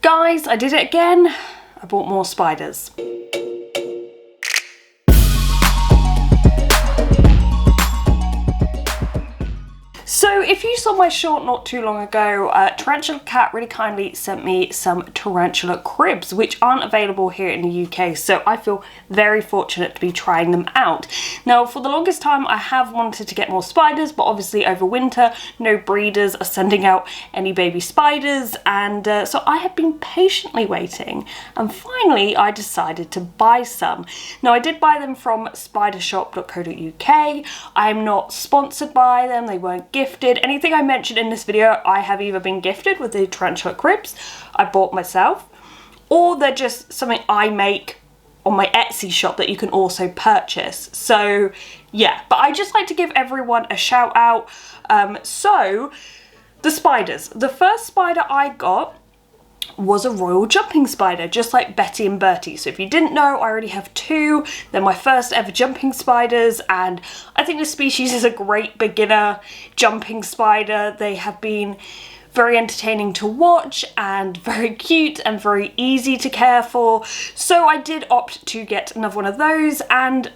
Guys, I did it again. I bought more spiders. So if you saw my short not too long ago, Tarantula Cat really kindly sent me some tarantula cribs, which aren't available here in the UK, so I feel very fortunate to be trying them out. Now, for the longest time, I have wanted to get more spiders, but obviously over winter, no breeders are sending out any baby spiders, and so I have been patiently waiting, and finally I decided to buy some. Now, I did buy them from spidershop.co.uk. I'm not sponsored by them, they weren't gifted. Anything I mentioned in this video, I have either been gifted with the tarantula cribs I bought myself, or they're just something I make on my Etsy shop that you can also purchase. So yeah, but I just like to give everyone a shout out. So the spiders, the first spider I got was a royal jumping spider, just like Betty and Bertie. So if you didn't know, I already have two. They're my first ever jumping spiders, and I think the species is a great beginner jumping spider. They have been very entertaining to watch and very cute and very easy to care for. So I did opt to get another one of those, and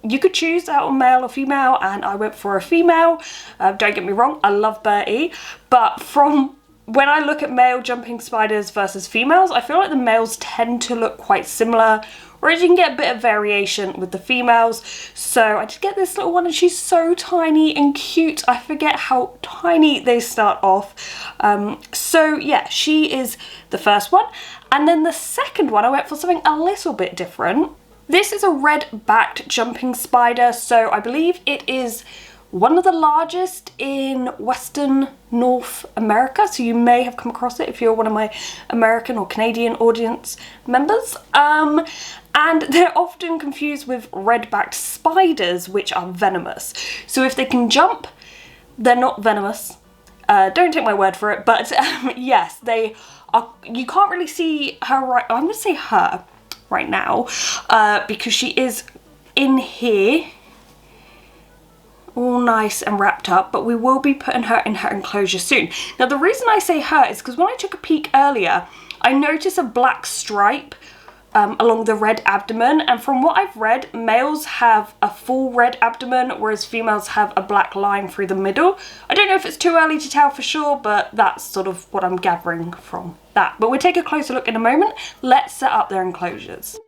you could choose out on male or female, and I went for a female. Don't get me wrong, I love Bertie, but from when I look at male jumping spiders versus females, I feel like the males tend to look quite similar, whereas you can get a bit of variation with the females. So I did get this little one, and she's so tiny and cute. I forget how tiny they start off. So yeah, she is the first one. And then the second one, I went for something a little bit different. This is a red-backed jumping spider, so I believe it is one of the largest in Western North America, so you may have come across it if you're one of my American or Canadian audience members. And they're often confused with red-backed spiders, which are venomous. So if they can jump, they're not venomous. Don't take my word for it, but yes, they are. You can't really see her right. I'm going to say her right now because she is in here, all nice and wrapped up, but we will be putting her in her enclosure soon. Now, the reason I say her is because when I took a peek earlier, I noticed a black stripe along the red abdomen, and from what I've read, males have a full red abdomen, whereas females have a black line through the middle. I don't know if it's too early to tell for sure, but that's sort of what I'm gathering from that. But we'll take a closer look in a moment. Let's set up their enclosures.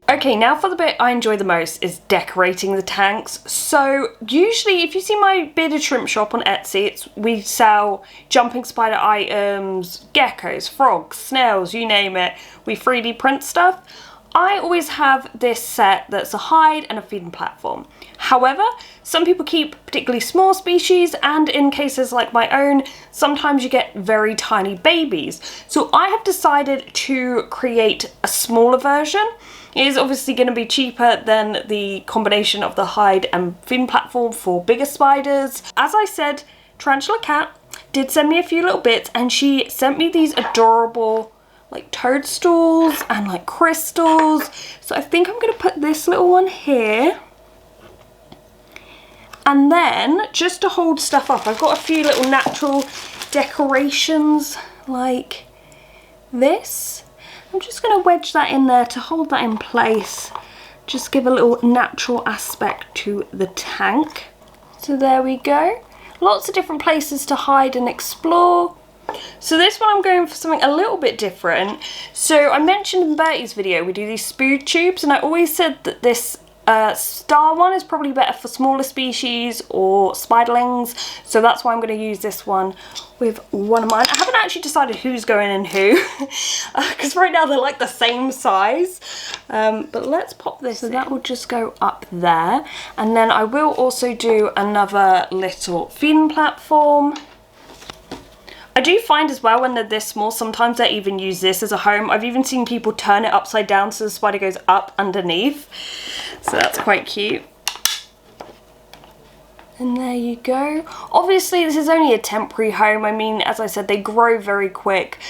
Okay, now for the bit I enjoy the most is decorating the tanks. So usually if you see my bearded shrimp shop on Etsy, we sell jumping spider items, geckos, frogs, snails, you name it. We 3D print stuff. I always have this set that's a hide and a feeding platform. However, some people keep particularly small species, and in cases like my own, sometimes you get very tiny babies. So I have decided to create a smaller version. It is obviously going to be cheaper than the combination of the hide and feeding platform for bigger spiders. As I said, Tarantula Cat did send me a few little bits, and she sent me these adorable like toadstools and like crystals. So I think I'm going to put this little one here. And then just to hold stuff up, I've got a few little natural decorations like this. I'm just going to wedge that in there to hold that in place. Just give a little natural aspect to the tank. So there we go. Lots of different places to hide and explore. So this one I'm going for something a little bit different. So I mentioned in Bertie's video we do these spood tubes, and I always said that this star one is probably better for smaller species or spiderlings, so that's why I'm going to use this one with one of mine. I haven't actually decided who's going in who because right now they're like the same size, but let's pop this so that will just go up there, and then I will also do another little feeding platform. I do find as well when they're this small, sometimes they even use this as a home. I've even seen people turn it upside down so the spider goes up underneath. So that's quite cute. And there you go. Obviously this is only a temporary home. I mean, as I said, they grow very quick,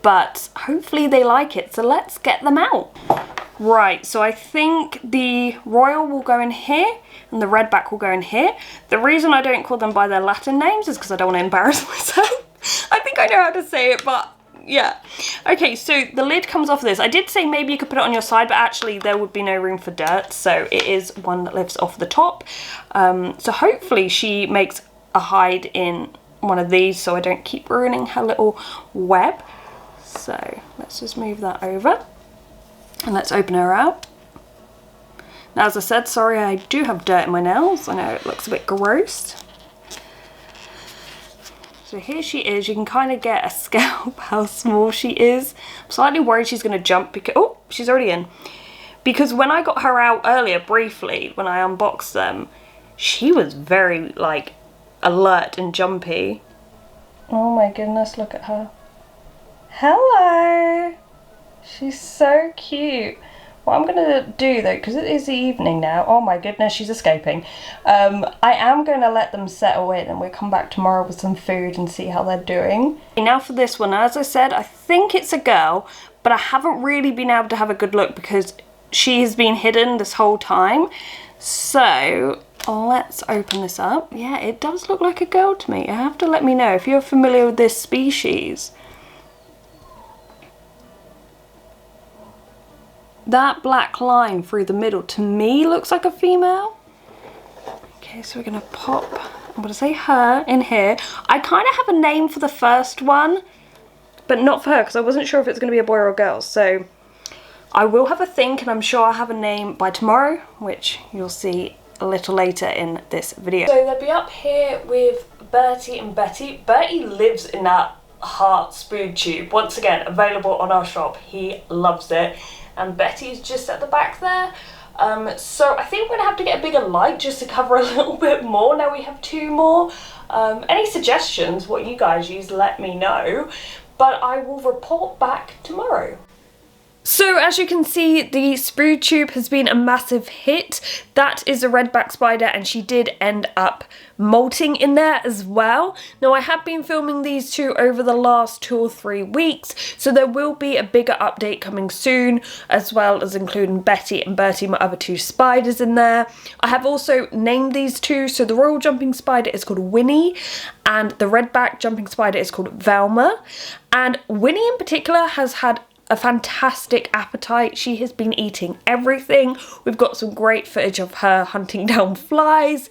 but hopefully they like it. So let's get them out. Right, so I think the royal will go in here and the redback will go in here. The reason I don't call them by their Latin names is because I don't want to embarrass myself. I think I know how to say it, but yeah. Okay, so the lid comes off this. I did say maybe you could put it on your side, but actually there would be no room for dirt, so it is one that lifts off the top. So hopefully she makes a hide in one of these so I don't keep ruining her little web. So let's just move that over and let's open her out. Now, as I said, sorry, I do have dirt in my nails. I know it looks a bit gross. So here she is. You can kind of get a scalp how small she is. I'm slightly worried she's going to jump because, oh, she's already in. Because when I got her out earlier, briefly, when I unboxed them, she was very, like, alert and jumpy. Oh my goodness, look at her. Hello! She's so cute. What I'm going to do though, because it is the evening now, oh my goodness, she's escaping. I am going to let them settle in and we'll come back tomorrow with some food and see how they're doing. Now for this one, as I said, I think it's a girl, but I haven't really been able to have a good look because she has been hidden this whole time. So let's open this up. Yeah, it does look like a girl to me. You have to let me know if you're familiar with this species. That black line through the middle to me looks like a female. Okay, so we're gonna pop, I'm gonna say her in here. I kind of have a name for the first one, but not for her because I wasn't sure if it's gonna be a boy or a girl. So I will have a think and I'm sure I'll have a name by tomorrow, which you'll see a little later in this video. So they'll be up here with Bertie and Betty. Bertie lives in that heart spoon tube. Once again, available on our shop. He loves it. And Betty's just at the back there. So I think we're gonna have to get a bigger light just to cover a little bit more. Now we have two more. Any suggestions, what you guys use, let me know. But I will report back tomorrow. So as you can see, the sprue tube has been a massive hit. That is a redback spider and she did end up molting in there as well. Now I have been filming these two over the last 2 or 3 weeks, so there will be a bigger update coming soon, as well as including Betty and Bertie, my other 2 spiders in there. I have also named these two, so the royal jumping spider is called Winnie and the redback jumping spider is called Velma. And Winnie in particular has had a fantastic appetite. She has been eating everything. We've got some great footage of her hunting down flies.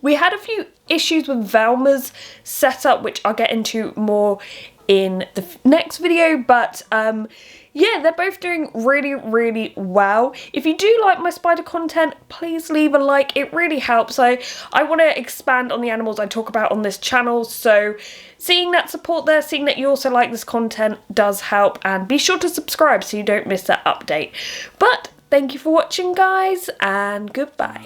We had a few issues with Velma's setup, which I'll get into more in the next video, but yeah, they're both doing really, really well. If you do like my spider content, please leave a like. It really helps. I want to expand on the animals I talk about on this channel, so seeing that support there, seeing that you also like this content does help, and be sure to subscribe so you don't miss that update. But thank you for watching, guys, and goodbye.